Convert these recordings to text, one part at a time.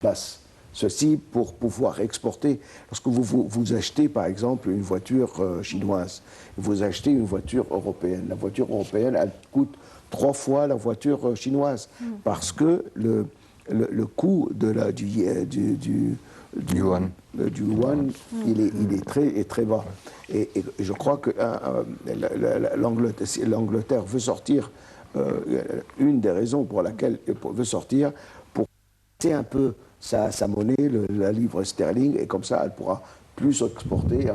basse. Ceci pour pouvoir exporter. Lorsque vous achetez, par exemple, une voiture chinoise, vous achetez une voiture européenne. La voiture européenne, elle coûte 3 fois la voiture chinoise parce que le coût du yuan, il est très bas. Et je crois que l'Angleterre veut sortir, une des raisons pour laquelle elle veut sortir, pour passer un peu sa monnaie, la livre sterling, et comme ça, elle pourra plus exporter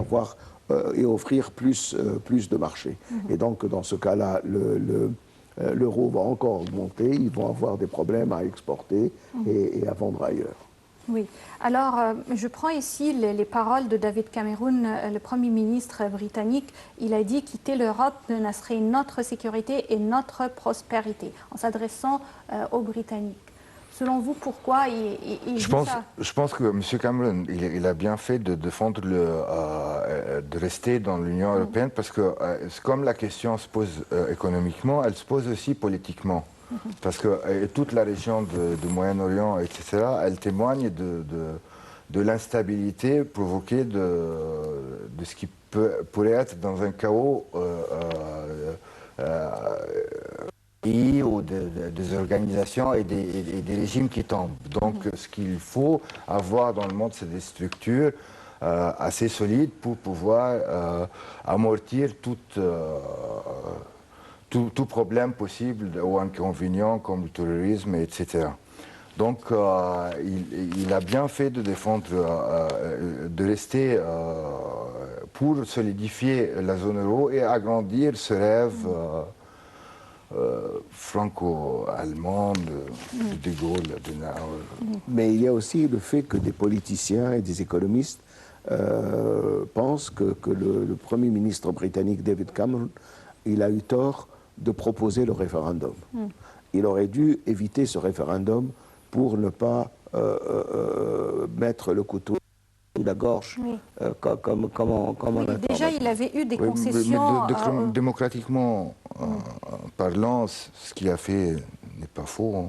et offrir plus de marché. Et donc, dans ce cas-là, l'euro va encore augmenter, ils vont avoir des problèmes à exporter et à vendre ailleurs. Oui. Alors, je prends ici les paroles de David Cameron, le Premier ministre britannique. Il a dit quitter l'Europe menacerait notre sécurité et notre prospérité, en s'adressant aux Britanniques. Selon vous, pourquoi il dit ça? Je pense que M. Cameron, il a bien fait de défendre de rester dans l'Union européenne parce que comme la question se pose économiquement, elle se pose aussi politiquement. Parce que toute la région du Moyen-Orient, etc., elle témoigne de l'instabilité provoquée de ce qui pourrait être dans un chaos ou des organisations et des régimes qui tombent. Donc ce qu'il faut avoir dans le monde, c'est des structures assez solides pour pouvoir amortir tout problème possible ou inconvénient comme le terrorisme, etc. Donc il a bien fait de défendre, de rester pour solidifier la zone euro et agrandir ce rêve franco-allemand de Gaulle, Mais il y a aussi le fait que des politiciens et des économistes pensent que le Premier ministre britannique David Cameron, il a eu tort de proposer le référendum. Il aurait dû éviter ce référendum pour ne pas mettre le couteau sous la gorge, comme on attend. Déjà, il avait eu des concessions. Mais démocratiquement parlant, ce qu'il a fait n'est pas faux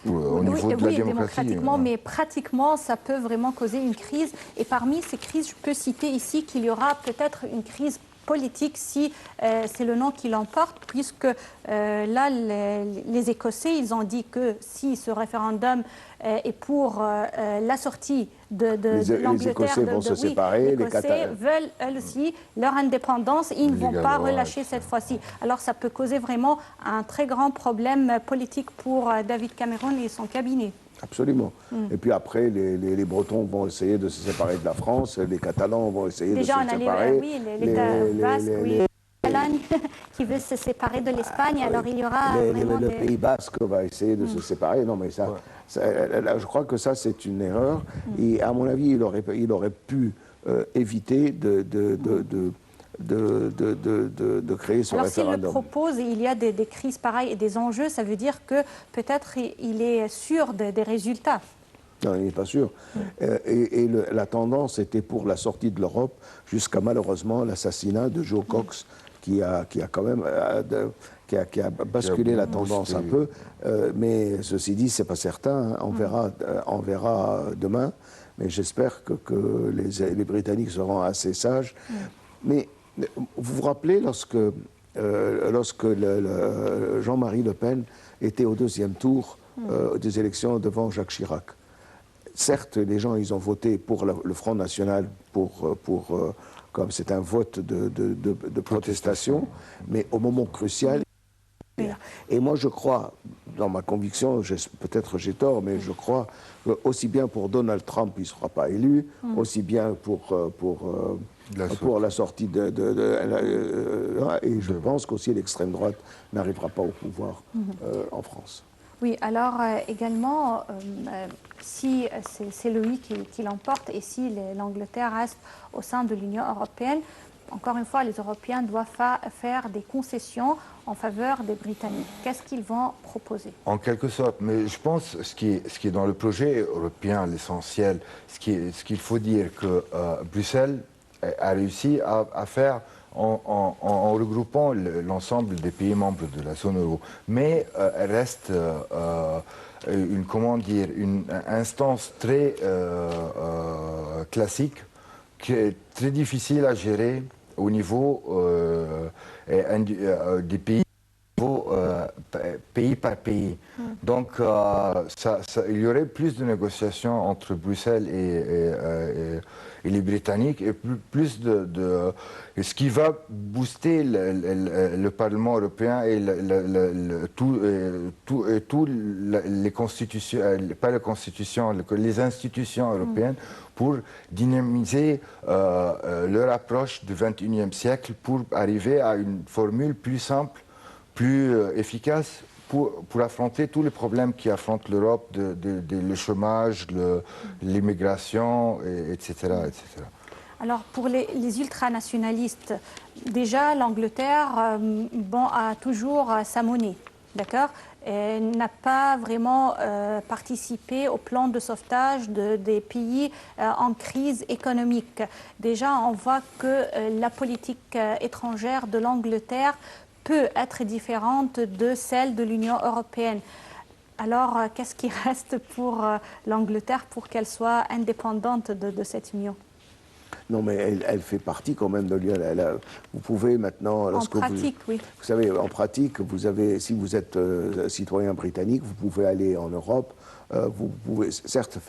au niveau de la démocratie. Démocratiquement, mais pratiquement, ça peut vraiment causer une crise. Et parmi ces crises, je peux citer ici qu'il y aura peut-être une crise politique si c'est le non qui l'emporte, puisque là, les Écossais, ils ont dit que si ce référendum est pour la sortie de l'Angleterre, les Écossais vont se séparer, les Écossais veulent eux aussi leur indépendance, ils ne vont pas relâcher cette fois-ci. Alors ça peut causer vraiment un très grand problème politique pour David Cameron et son cabinet. Absolument. Et puis après, les Bretons vont essayer de se séparer de la France, les Catalans vont essayer de se séparer. Oui, l'État basque, oui. L'Espagne qui veut se séparer de l'Espagne, alors il y aura vraiment le Pays basque va essayer de se séparer. Non, mais je crois que ça, c'est une erreur. Et à mon avis, il aurait pu éviter de créer ce référendum. Alors s'il le propose et il y a des crises pareilles et des enjeux, ça veut dire que peut-être il est sûr des résultats. Non, il n'est pas sûr. La tendance était pour la sortie de l'Europe jusqu'à malheureusement l'assassinat de Joe Cox qui a quand même qui a basculé la tendance un peu. Mais ceci dit, c'est pas certain. Hein. On verra demain. Mais j'espère que les Britanniques seront assez sages. Mais vous vous rappelez lorsque Jean-Marie Le Pen était au deuxième tour des élections devant Jacques Chirac. Certes, les gens, ils ont voté pour le Front National, comme c'est un vote de protestation, mais au moment crucial. Et moi, je crois, dans ma conviction, peut-être j'ai tort, mais je crois que aussi bien pour Donald Trump, il ne sera pas élu, aussi bien pour la sortie et je pense qu'aussi l'extrême droite n'arrivera pas au pouvoir en France. Oui, alors également, si c'est le oui qui l'emporte et si l'Angleterre reste au sein de l'Union européenne, encore une fois, les Européens doivent faire des concessions en faveur des Britanniques. Qu'est-ce qu'ils vont proposer? En quelque sorte, mais je pense ce qui est dans le projet européen, l'essentiel, ce qu'il faut dire que Bruxelles a réussi à faire en regroupant l'ensemble des pays membres de la zone euro. Mais elle reste comment dire, une instance très classique qui est très difficile à gérer au niveau des pays. Pays par pays. Donc, il y aurait plus de négociations entre Bruxelles et les Britanniques et plus ce qui va booster le Parlement européen et tous les constitutions, pas les constitutions, les institutions européennes pour dynamiser leur approche du XXIe siècle pour arriver à une formule plus simple, plus efficace pour affronter tous les problèmes qui affrontent l'Europe, le chômage, l'immigration, etc., etc. Alors, pour les ultranationalistes, déjà, l'Angleterre a toujours sa monnaie, d'accord ? N'a pas vraiment participé au plan de sauvetage des pays en crise économique. Déjà, on voit que la politique étrangère de l'Angleterre peut être différente de celle de l'Union européenne. Alors, qu'est-ce qui reste pour l'Angleterre pour qu'elle soit indépendante de cette union? Non, mais elle fait partie quand même de l'Union. Vous pouvez maintenant... En pratique, oui. Vous savez, en pratique, si vous êtes citoyen britannique, vous pouvez aller en Europe. Vous pouvez, certes,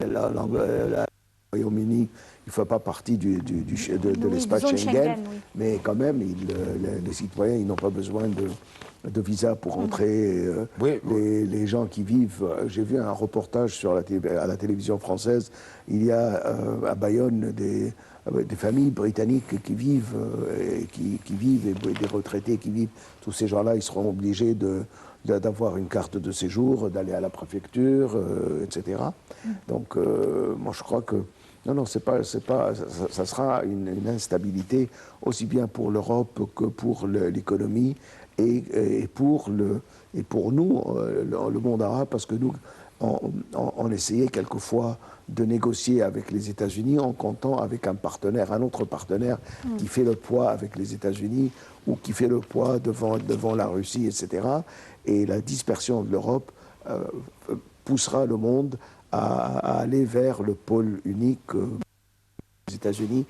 le Royaume-Uni, il ne fait pas partie de l'espace Schengen, oui. Mais quand même, les citoyens, ils n'ont pas besoin de visa pour entrer. Les gens qui vivent... J'ai vu un reportage à la télévision française. Il y a à Bayonne des familles britanniques qui vivent, et des retraités qui vivent. Tous ces gens-là, ils seront obligés d'avoir une carte de séjour, d'aller à la préfecture, etc. Donc, moi, je crois que non, ça sera une instabilité aussi bien pour l'Europe que pour l'économie et pour nous, le monde arabe, parce que nous, on essayait quelquefois de négocier avec les États-Unis en comptant avec un autre partenaire qui fait le poids avec les États-Unis ou qui fait le poids devant la Russie, etc. Et la dispersion de l'Europe poussera le monde à aller vers le pôle unique des États-Unis.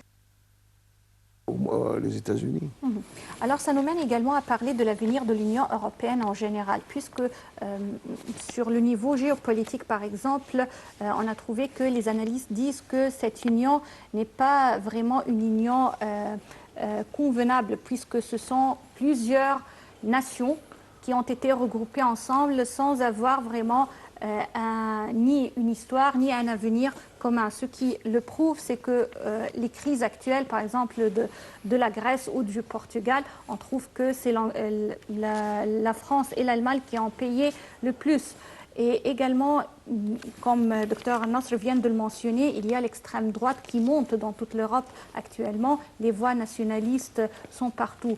Les États-Unis. Alors, ça nous mène également à parler de l'avenir de l'Union européenne en général, puisque sur le niveau géopolitique, par exemple, on a trouvé que les analystes disent que cette union n'est pas vraiment une union convenable, puisque ce sont plusieurs nations qui ont été regroupées ensemble sans avoir vraiment ni une histoire, ni un avenir commun. Ce qui le prouve, c'est que les crises actuelles, par exemple de la Grèce ou du Portugal, on trouve que c'est la France et l'Allemagne qui ont payé le plus. Et également, comme le docteur Nasr vient de le mentionner, il y a l'extrême droite qui monte dans toute l'Europe actuellement. Les voix nationalistes sont partout.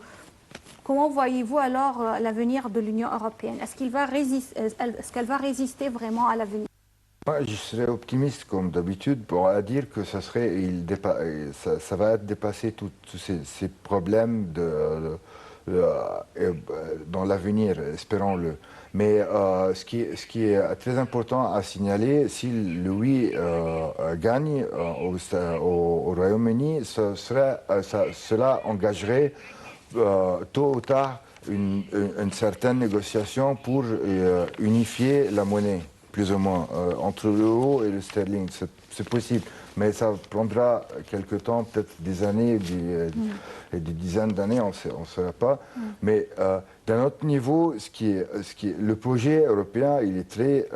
Comment voyez-vous alors l'avenir de l'Union européenne? Est-ce qu'elle va résister vraiment à l'avenir? Je serais optimiste comme d'habitude pour dire que ça va être dépassé tous ces problèmes dans l'avenir, espérons-le. Mais ce qui est très important à signaler, si le oui gagne au Royaume-Uni, cela engagerait tôt ou tard une certaine négociation pour unifier la monnaie, plus ou moins, entre l'euro et le sterling. C'est possible, mais ça prendra quelque temps, peut-être des années, des dizaines d'années, on ne saura pas. Mais d'un autre niveau, le projet européen, il est très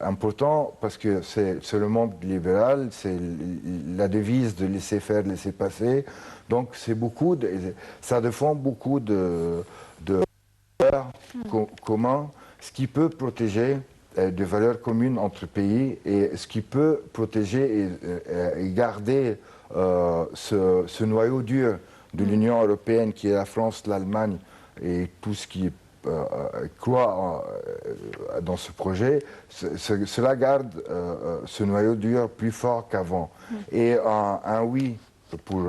important parce que c'est le monde libéral, c'est la devise de laisser faire, laisser passer. Donc ça défend beaucoup de valeurs communes, ce qui peut protéger des valeurs communes entre pays et ce qui peut protéger et garder ce noyau dur de l'Union européenne qui est la France, l'Allemagne et tout ce qui croit dans ce projet, cela garde ce noyau dur plus fort qu'avant. Et un oui pour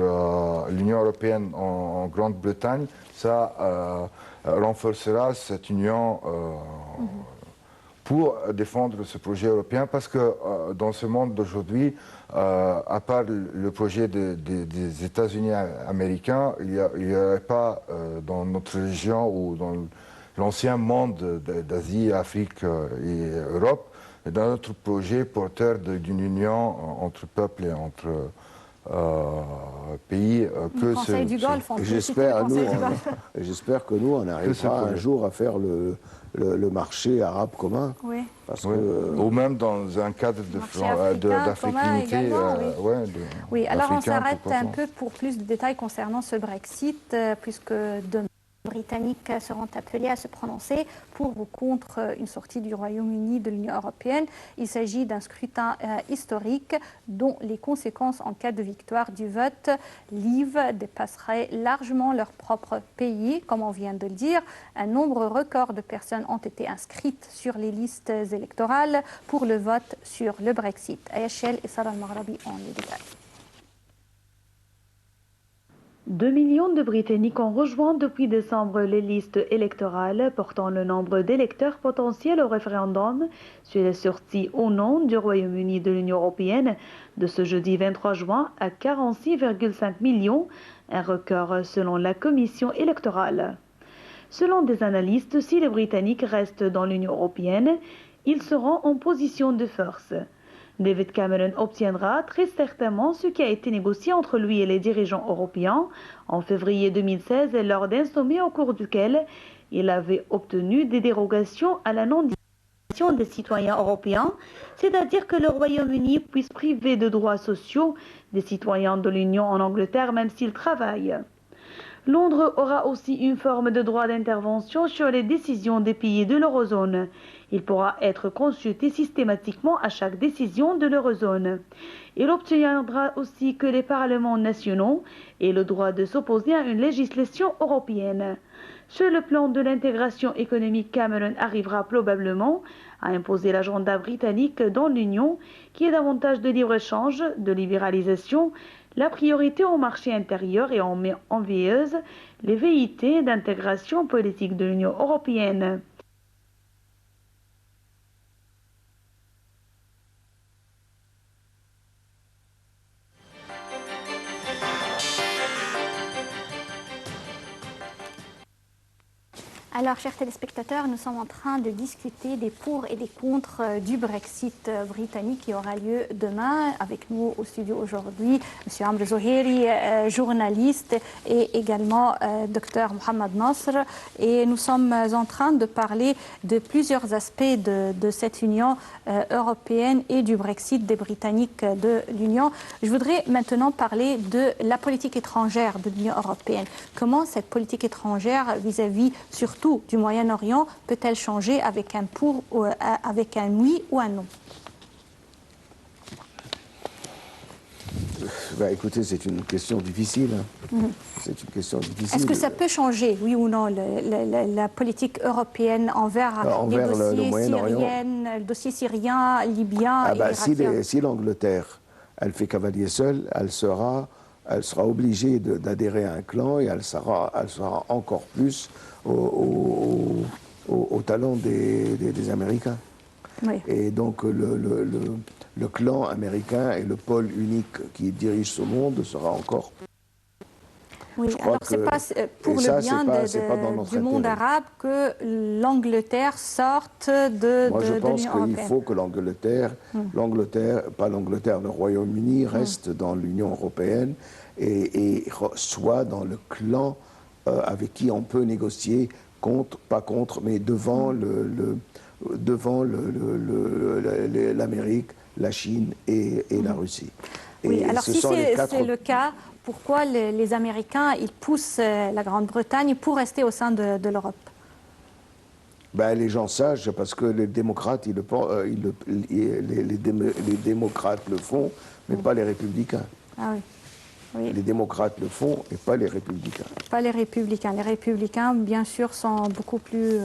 l'Union européenne en Grande-Bretagne, ça renforcera cette union pour défendre ce projet européen, parce que dans ce monde d'aujourd'hui, à part le projet des États-Unis américains, il n'y aurait pas dans notre région ou dans l'ancien monde d'Asie, Afrique et Europe, d'un autre projet porteur d'une union entre peuples et entre pays le Conseil du Golfe. J'espère que nous, on arrivera un jour à faire le marché arabe commun. Oui. Parce oui. que, ou même dans un cadre d'africanité. Oui, alors on s'arrête un peu pour plus de détails concernant ce Brexit, puisque demain, les Britanniques seront appelés à se prononcer pour ou contre une sortie du Royaume-Uni de l'Union européenne. Il s'agit d'un scrutin historique dont les conséquences en cas de victoire du vote Leave dépasseraient largement leur propre pays. Comme on vient de le dire, un nombre record de personnes ont été inscrites sur les listes électorales pour le vote sur le Brexit. Ayachel et Sarah Al-Maghrabi ont les détails. 2 millions de Britanniques ont rejoint depuis décembre les listes électorales portant le nombre d'électeurs potentiels au référendum sur la sortie ou non du Royaume-Uni de l'Union européenne de ce jeudi 23 juin à 46,5 millions, un record selon la Commission électorale. Selon des analystes, si les Britanniques restent dans l'Union européenne, ils seront en position de force. David Cameron obtiendra très certainement ce qui a été négocié entre lui et les dirigeants européens en février 2016 lors d'un sommet au cours duquel il avait obtenu des dérogations à la non-discrimination des citoyens européens, c'est-à-dire que le Royaume-Uni puisse priver de droits sociaux des citoyens de l'Union en Angleterre même s'ils travaillent. Londres aura aussi une forme de droit d'intervention sur les décisions des pays de l'eurozone. Il pourra être consulté systématiquement à chaque décision de l'eurozone. Il obtiendra aussi que les parlements nationaux aient le droit de s'opposer à une législation européenne. Sur le plan de l'intégration économique, Cameron arrivera probablement à imposer l'agenda britannique dans l'Union, qui est davantage de libre-échange, de libéralisation, la priorité au marché intérieur et en met en veilleuse les velléités d'intégration politique de l'Union européenne. Alors, chers téléspectateurs, nous sommes en train de discuter des pour et des contre du Brexit britannique qui aura lieu demain. Avec nous au studio aujourd'hui, M. Amr Zoheri, journaliste, et également Dr Mohamed Nasr. Et nous sommes en train de parler de plusieurs aspects de cette Union européenne et du Brexit des Britanniques de l'Union. Je voudrais maintenant parler de la politique étrangère de l'Union européenne. Comment cette politique étrangère vis-à-vis surtout du Moyen-Orient peut-elle changer avec un pour, avec un oui ou un non? Bah, écoutez, c'est une question difficile. C'est une question difficile. Est-ce que ça peut changer, oui ou non, la politique européenne envers les dossiers syriens, le dossier syrien, libyen et irakien? Si l'Angleterre, elle fait cavalier seul, elle sera obligée d'adhérer à un clan et elle sera encore plus au talon des Américains. Oui. Et donc le clan américain et le pôle unique qui dirige ce monde sera encore... Oui, alors c'est pas pour le bien du monde arabe que l'Angleterre sorte de l'Union européenne. Moi je pense qu'il faut que l'Angleterre, pas l'Angleterre, le Royaume-Uni reste dans l'Union européenne et soit dans le clan avec qui on peut négocier pas contre, mais devant l'Amérique, la Chine et la Russie. Oui, alors si c'est le cas, pourquoi les Américains ils poussent la Grande-Bretagne pour rester au sein de l'Europe? Ben, les gens sages, parce que les démocrates, les démocrates le font, mais pas les républicains. Ah oui. Oui. Les démocrates le font et pas les républicains. Pas les républicains. Les républicains, bien sûr, sont beaucoup plus...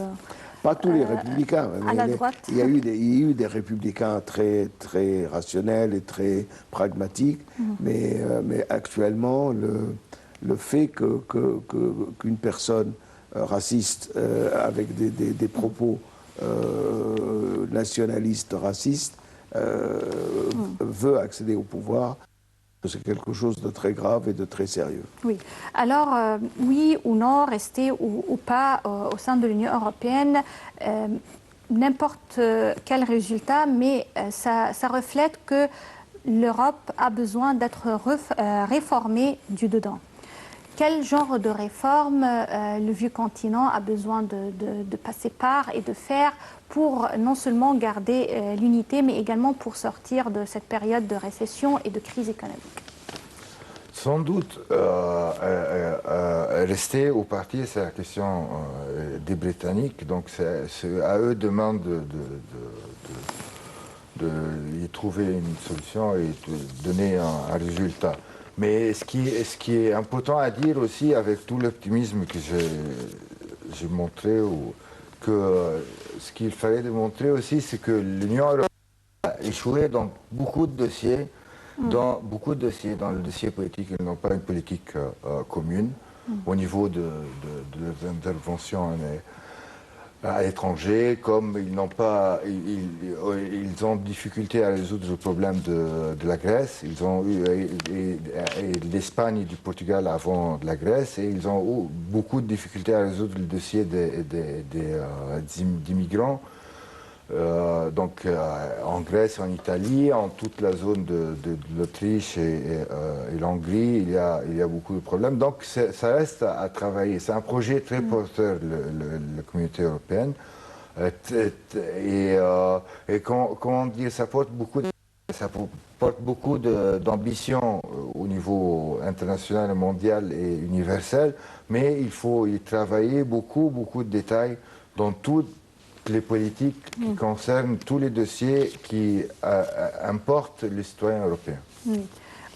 pas tous les républicains. À la droite. Il y a eu des républicains très, très rationnels et très pragmatiques, mais actuellement, le fait qu'une personne raciste avec des propos nationaliste, raciste, veut accéder au pouvoir. C'est quelque chose de très grave et de très sérieux. Oui. Alors, oui ou non, rester ou pas au sein de l'Union européenne, n'importe quel résultat, mais ça reflète que l'Europe a besoin d'être réformée du dedans. Quel genre de réforme le vieux continent a besoin de passer par et de faire pour non seulement garder l'unité, mais également pour sortir de cette période de récession et de crise économique? Sans doute, rester au parti, c'est la question des Britanniques. Donc c'est à eux demain de y trouver une solution et de donner un résultat. Mais ce qui est important à dire aussi, avec tout l'optimisme que j'ai montré, que ce qu'il fallait démontrer aussi, c'est que l'Union européenne a échoué dans beaucoup de dossiers. Dans le dossier politique, ils n'ont pas une politique commune au niveau de leurs interventions à l'étranger, comme ils ont difficulté à résoudre le problème de la Grèce. Ils ont eu l'Espagne et du Portugal avant de la Grèce, et ils ont eu beaucoup de difficultés à résoudre le dossier des immigrants. En Grèce, en Italie, en toute la zone de l'Autriche et l'Hongrie, il y a beaucoup de problèmes. Donc ça reste à travailler. C'est un projet très porteur, la communauté européenne. Comment dire, ça porte beaucoup d'ambition au niveau international, mondial et universel, mais il faut y travailler beaucoup de détails dans toutes les politiques qui concernent tous les dossiers qui importent les citoyens européens.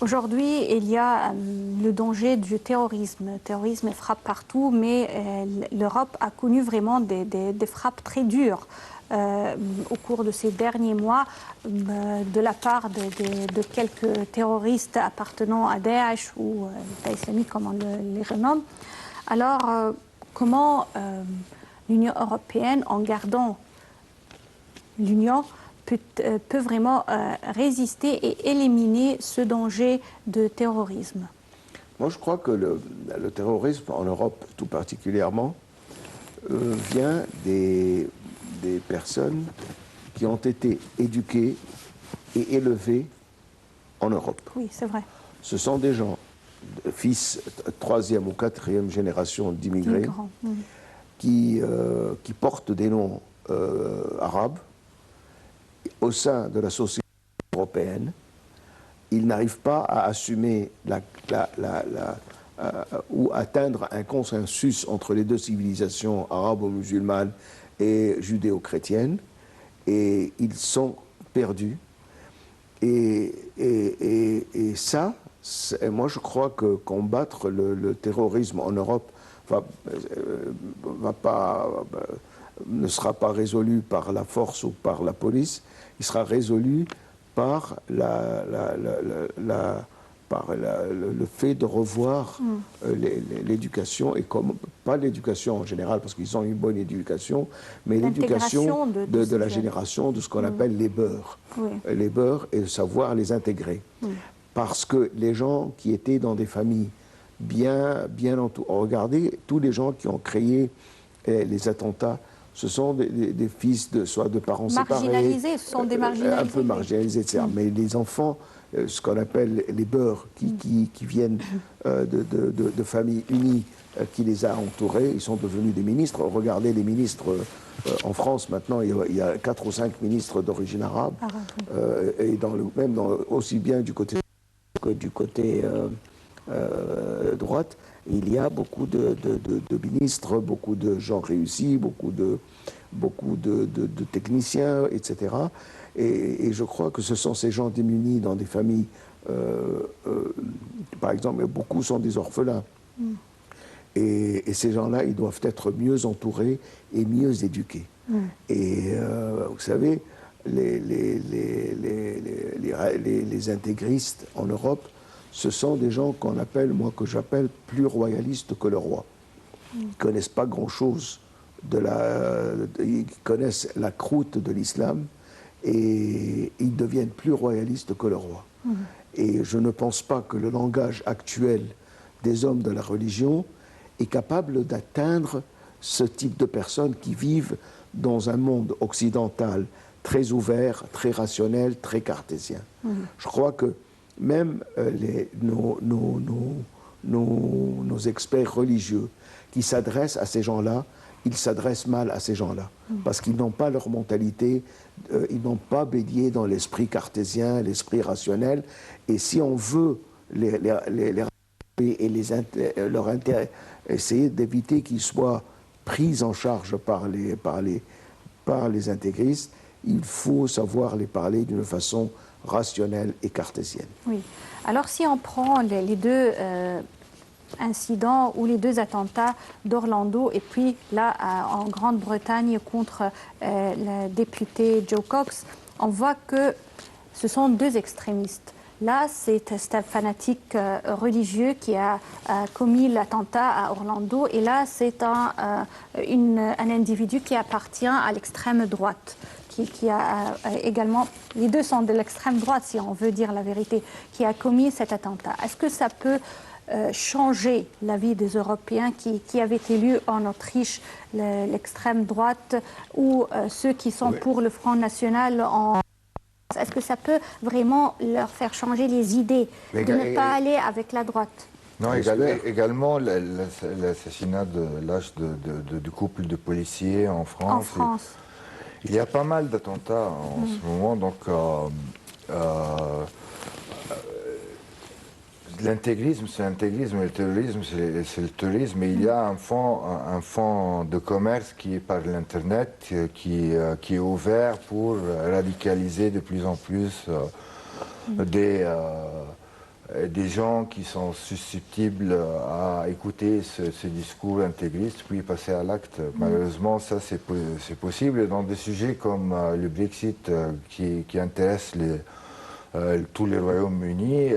Aujourd'hui, il y a le danger du terrorisme. Le terrorisme frappe partout, mais l'Europe a connu vraiment des frappes très dures au cours de ces derniers mois de la part de quelques terroristes appartenant à Daesh ou l'État islamique, comme on les renomme. Alors, comment l'Union européenne, en gardant l'Union, peut vraiment résister et éliminer ce danger de terrorisme? Moi, je crois que le terrorisme en Europe, tout particulièrement, vient des personnes qui ont été éduquées et élevées en Europe. Oui, c'est vrai. Ce sont des gens, fils troisième ou quatrième génération d'immigrés, qui portent des noms arabes au sein de la société européenne. Ils n'arrivent pas à assumer ou atteindre un consensus entre les deux civilisations arabo-musulmanes et judéo-chrétiennes, et ils sont perdus. Et ça, moi je crois que combattre le terrorisme en Europe ne sera pas résolu par la force ou par la police, il sera résolu par le fait de revoir l'éducation, et pas l'éducation en général, parce qu'ils ont une bonne éducation, mais l'éducation de la génération de ce qu'on appelle les beurs. Oui. Les beurs, et de savoir les intégrer. Parce que les gens qui étaient dans des familles bien entourées, regardez, tous les gens qui ont créé les attentats, ce sont des fils soit de parents marginalisés, séparés, ce sont des marginalisés. Un peu marginalisés, etc. Mais les enfants, ce qu'on appelle les beurs, qui viennent de familles unies, qui les a entourés, ils sont devenus des ministres. Regardez les ministres en France maintenant, il y a 4 ou 5 ministres d'origine arabe, et aussi bien du côté que du côté droite. Il y a beaucoup de ministres, beaucoup de gens réussis, beaucoup de techniciens, etc. Et je crois que ce sont ces gens démunis dans des familles, par exemple, beaucoup sont des orphelins. Et ces gens-là, ils doivent être mieux entourés et mieux éduqués. Et vous savez, les intégristes en Europe, ce sont des gens que j'appelle plus royalistes que le roi. Ils ne connaissent pas grand-chose ils connaissent la croûte de l'islam et ils deviennent plus royalistes que le roi. Et je ne pense pas que le langage actuel des hommes de la religion est capable d'atteindre ce type de personnes qui vivent dans un monde occidental très ouvert, très rationnel, très cartésien. Je crois que même nos experts religieux qui s'adressent à ces gens-là, ils s'adressent mal à ces gens-là, parce qu'ils n'ont pas leur mentalité, ils n'ont pas baigné dans l'esprit cartésien, l'esprit rationnel, et si on veut essayer d'éviter qu'ils soient pris en charge par les intégristes, il faut savoir les parler d'une façon rationnelle et cartésienne. Oui. Alors si on prend les deux incidents ou les deux attentats d'Orlando et puis là en Grande-Bretagne contre le député Joe Cox, on voit que ce sont deux extrémistes. Là, c'est un fanatique religieux qui a commis l'attentat à Orlando et là, c'est un individu qui appartient à l'extrême droite. Qui a également, les deux sont de l'extrême droite si on veut dire la vérité, qui a commis cet attentat. Est-ce que ça peut changer la vie des Européens qui avaient élu en Autriche l'extrême droite ou ceux qui sont pour le Front National Est-ce que ça peut vraiment leur faire changer les idées de ne pas aller avec la droite? Non, également l'assassinat de l'âge du couple de policiers en France. En France. Il y a pas mal d'attentats en ce moment, donc l'intégrisme, c'est l'intégrisme, et le terrorisme, c'est le terrorisme, mais il y a un fonds de commerce qui est par l'Internet, qui est ouvert pour radicaliser de plus en plus des gens qui sont susceptibles à écouter ce discours intégriste, puis passer à l'acte. Malheureusement, ça c'est possible. Et dans des sujets comme le Brexit qui intéresse tous les Royaumes-Unis,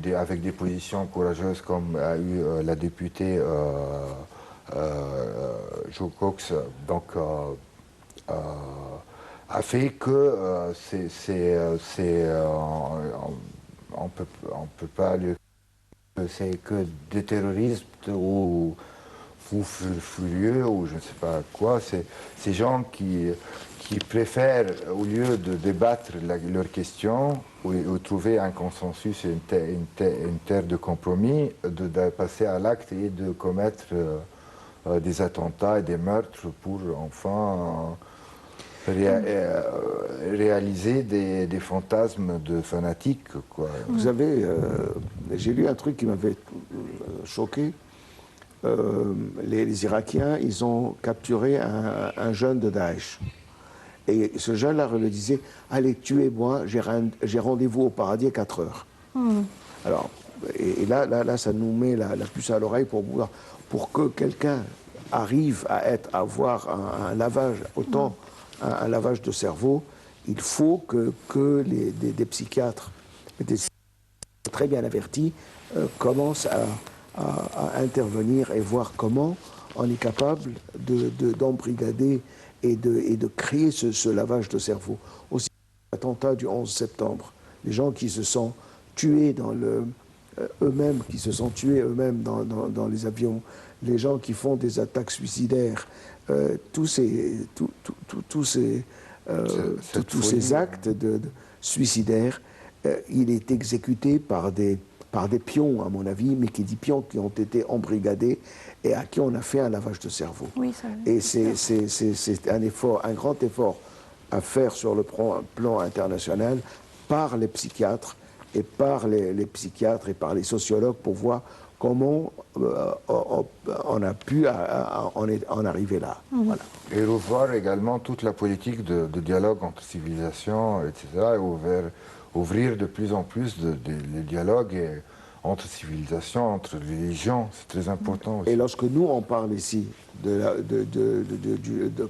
et avec des positions courageuses comme a eu la députée Jo Cox, donc a fait que on peut pas dire que c'est que des terroristes ou fous furieux ou je ne sais pas quoi. C'est ces gens qui préfèrent, au lieu de débattre leurs questions ou trouver un consensus et une terre de compromis, de passer à l'acte et de commettre des attentats et des meurtres pour enfin réaliser des fantasmes de fanatiques, quoi. Vous savez, j'ai lu un truc qui m'avait choqué. Les Irakiens, ils ont capturé un jeune de Daesh. Et ce jeune-là leur disait, allez, tuez-moi, j'ai rendez-vous au paradis à 4 heures. Alors, et là, ça nous met la puce à l'oreille pour que quelqu'un arrive à avoir un lavage, autant un lavage de cerveau, il faut que des psychiatres très bien avertis commencent à intervenir et voir comment on est capable d'embrigader et de créer ce lavage de cerveau. Aussi, l'attentat du 11 septembre, les gens qui se sont tués eux-mêmes dans les avions, les gens qui font des attaques suicidaires, tous ces actes suicidaires, il est exécuté par des pions, à mon avis, mais qui dit pions qui ont été embrigadés et à qui on a fait un lavage de cerveau. Oui, et c'est un grand effort à faire sur le plan international par les psychiatres et par les psychiatres et par les sociologues pour voir comment on a pu en arriver là. Voilà. Et revoir également toute la politique de dialogue entre civilisations, etc. Et ouvrir de plus en plus les dialogues entre civilisations, entre religions. C'est très important aussi. Et lorsque nous, on parle ici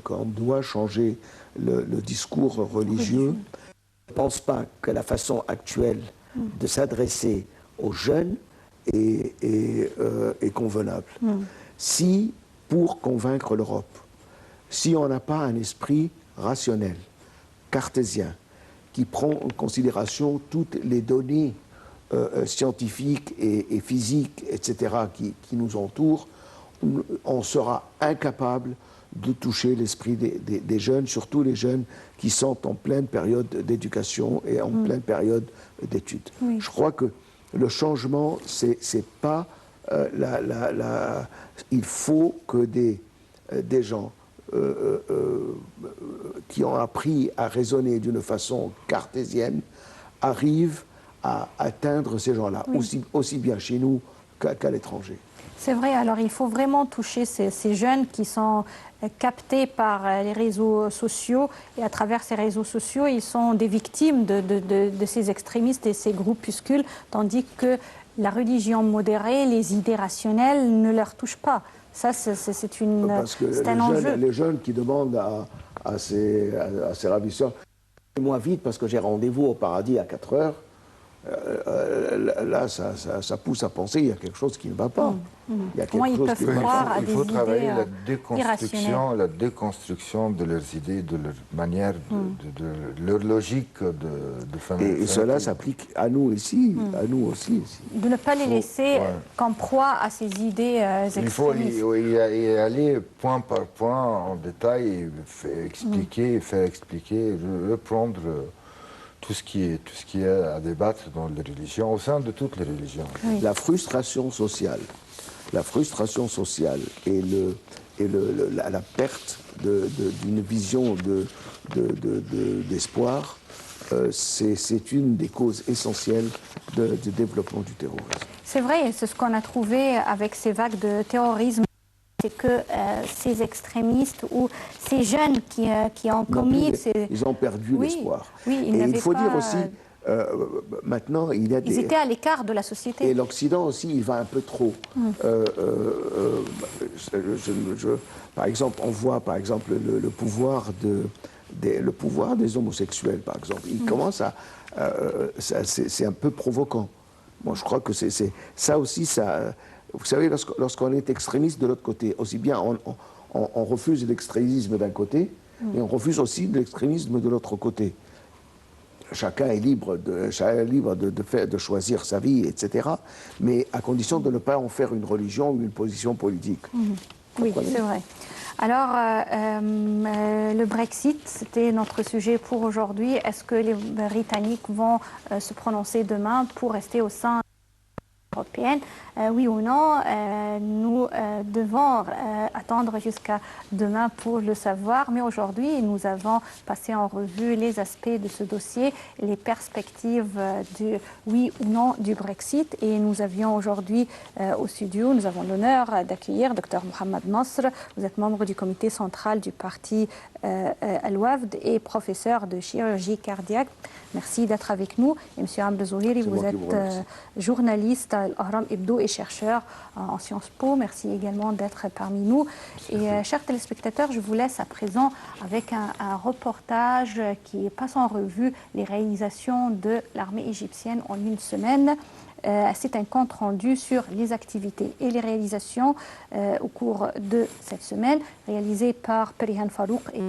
qu'on doit changer le discours religieux, je ne pense pas que la façon actuelle de s'adresser aux jeunes est convenable. Si, pour convaincre l'Europe, si on n'a pas un esprit rationnel, cartésien, qui prend en considération toutes les données scientifiques et physiques, etc., qui nous entourent, on sera incapable de toucher l'esprit des jeunes, surtout les jeunes qui sont en pleine période d'éducation et en pleine période d'études. Oui. Je crois que le changement, c'est pas il faut que des gens qui ont appris à raisonner d'une façon cartésienne arrivent à atteindre ces gens-là, aussi bien chez nous qu'à l'étranger. C'est vrai, alors il faut vraiment toucher ces jeunes qui sont captés par les réseaux sociaux, et à travers ces réseaux sociaux, ils sont des victimes de ces extrémistes et ces groupuscules, tandis que la religion modérée, les idées rationnelles ne leur touchent pas. Ça, c'est un enjeu. Les jeunes qui demandent à ces ravisseurs « moi vite parce que j'ai rendez-vous au paradis à 4 heures », là, ça pousse à penser qu'il y a quelque chose qui ne va pas. Il y a Comment ils peuvent croire à des idées Il faut travailler irrationnelles. la déconstruction de leurs idées, de leur manière, de leur logique de famille. Et cela s'applique à nous ici, à nous aussi. De ne pas les laisser comme proie à ces idées extrémistes. Il faut y aller point par point, en détail, faire expliquer, reprendre tout ce qui est à débattre dans les religions, au sein de toutes les religions. Oui. La frustration sociale et la perte d'une vision d'espoir, c'est une des causes essentielles du développement du terrorisme. C'est vrai, c'est ce qu'on a trouvé avec ces vagues de terrorisme. C'est que ces extrémistes ou ces jeunes qui ont commis... Ils ont perdu l'espoir. Oui, et il faut dire aussi, maintenant, il y a Ils étaient à l'écart de la société. Et l'Occident aussi, il va un peu trop. Par exemple, on voit par exemple le pouvoir des homosexuels, par exemple. Il commence à... c'est un peu provoquant. Moi, je crois que c'est ça aussi, ça... Vous savez, lorsqu'on est extrémiste de l'autre côté, aussi bien on refuse l'extrémisme d'un côté, et on refuse aussi l'extrémisme de l'autre côté. Chacun est libre de choisir sa vie, etc. Mais à condition de ne pas en faire une religion ou une position politique. Oui, c'est vrai. Alors, le Brexit, c'était notre sujet pour aujourd'hui. Est-ce que les Britanniques vont se prononcer demain pour rester au sein européenne, oui ou non, nous devons attendre jusqu'à demain pour le savoir. Mais aujourd'hui, nous avons passé en revue les aspects de ce dossier, les perspectives du oui ou non du Brexit. Et nous avions aujourd'hui au studio, nous avons l'honneur d'accueillir Dr Mohamed Nasr. Vous êtes membre du comité central du parti Al-Wafd et professeur de chirurgie cardiaque. Merci d'être avec nous. Et M. Amr Zouhiri, vous êtes journaliste à Al-Ahram Hebdo et chercheur en Sciences Po. Merci également d'être parmi nous. Et chers téléspectateurs, je vous laisse à présent avec un reportage qui passe en revue les réalisations de l'armée égyptienne en une semaine. C'est un compte rendu sur les activités et les réalisations au cours de cette semaine, réalisé par Perihan Farouk et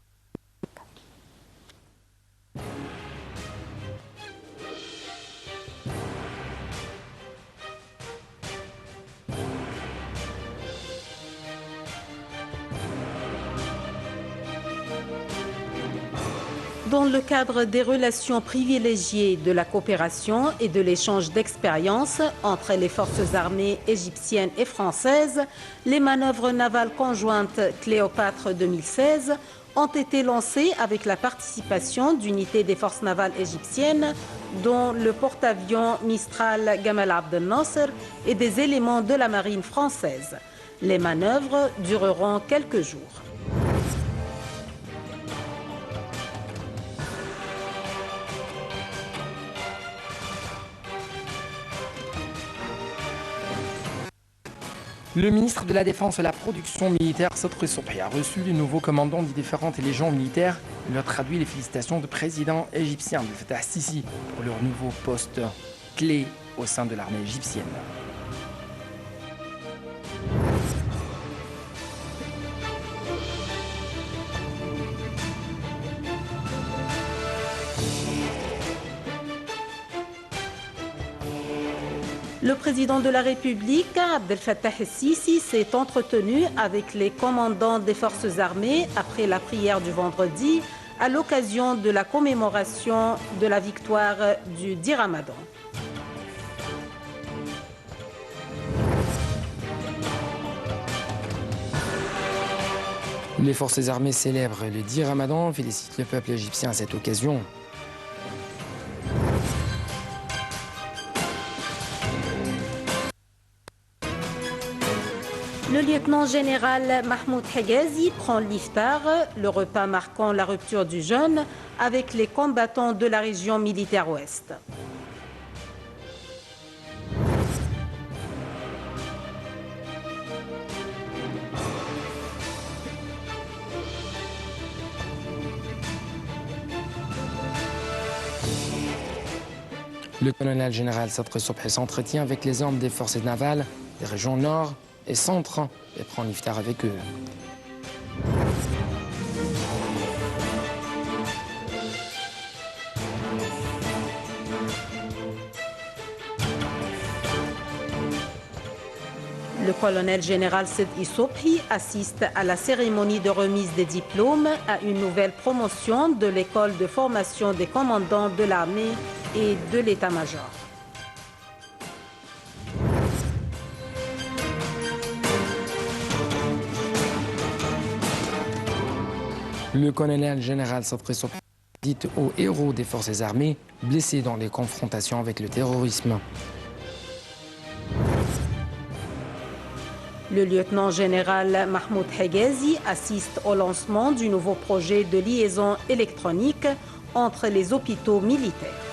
dans le cadre des relations privilégiées de la coopération et de l'échange d'expériences entre les forces armées égyptiennes et françaises, les manœuvres navales conjointes Cléopâtre 2016 ont été lancées avec la participation d'unités des forces navales égyptiennes, dont le porte-avions Mistral Gamal Abdel Nasser et des éléments de la marine française. Les manœuvres dureront quelques jours. Le ministre de la Défense et la Production militaire, Sadri Sobhi, a reçu les nouveaux commandants des différentes légions militaires et leur traduit les félicitations du président égyptien, Abdel Fattah Sisi, pour leur nouveau poste clé au sein de l'armée égyptienne. Le président de la République, Abdel Fattah el-Sisi, s'est entretenu avec les commandants des forces armées après la prière du vendredi à l'occasion de la commémoration de la victoire du 10 Ramadan. Les forces armées célèbrent le 10 Ramadan, félicitent le peuple égyptien à cette occasion. Le lieutenant-général Mahmoud Hegazi prend l'iftar, le repas marquant la rupture du jeûne avec les combattants de la région militaire ouest. Le colonel général Sadr Sobhi s'entretient avec les hommes des forces navales des régions nord et centre et prend l'iftar avec eux. Le colonel général Sadr Sobhi assiste à la cérémonie de remise des diplômes à une nouvelle promotion de l'école de formation des commandants de l'armée et de l'état-major. Le colonel général Sadr Sobhi dit aux héros des forces armées blessés dans les confrontations avec le terrorisme. Le lieutenant-général Mahmoud Hegazi assiste au lancement du nouveau projet de liaison électronique entre les hôpitaux militaires.